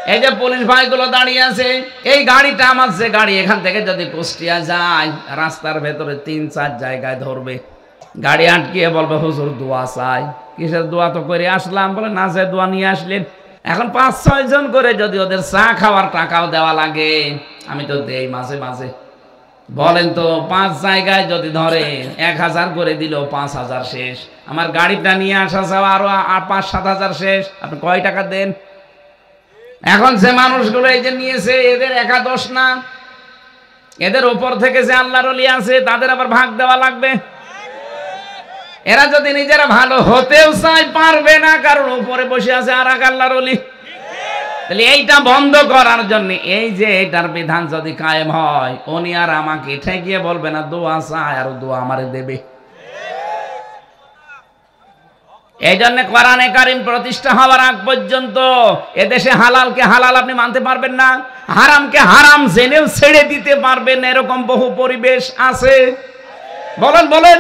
এই যে পুলিশ ভাইগুলো দাঁড়িয়ে আছে, এই গাড়িটা আমার যে গাড়ি এখান থেকে যদি কুষ্টিয়া যায়, রাস্তার ভেতরে ৩-৪ জায়গায় ধরবে, গাড়ি আটকিয়ে বলবে হুজুর দোয়া চাই। কিসের দোয়া? তো করে আসলাম। বলে না, যে দোয়া নিয়ে আসলেন। এখন ৫-৬ জন করে যদি ওদের চা খাওয়ার টাকাও দেওয়া লাগে, আমি তো দেই মাঝে মাঝে। বলেন তো ৫ জায়গায় যদি ধরে ১,০০০ করে দিল, ৫,০০০ শেষ। আমার গাড়িটা নিয়ে আসা যাওয়া আরো ৫-৭ হাজার শেষ। আপনি কয় টাকা দেন? এখন যে মানুষগুলো এই যে নিয়েছে, এদের একাদশ না, এদের উপর থেকে যে আল্লাহর ওলি আছে তাদের আবার ভাগ দেওয়া লাগবে। এরা যদি নিজেরা ভালো হতেও চায় পারবে না, কারণ উপরে বসে আছে আর এক আল্লাহর ওলি। তাহলে এইটা বন্ধ করার জন্য এই যে এটার বিধান যদি কায়েম হয়, উনি আর আমাকে ঠেকিয়ে বলবে না দোয়া চায় আর দোয়া আমারে দেবে। এই জন্য কোরআনে কারিম প্রতিষ্ঠা হওয়ার আগ পর্যন্ত এদেশে হালালকে হালাল আপনি মানতে পারবেন না, হারামকে হারাম জেনেও ছেড়ে দিতে পারবেন না, এরকম বহু পরিবেশ আছে। বলেন বলেন।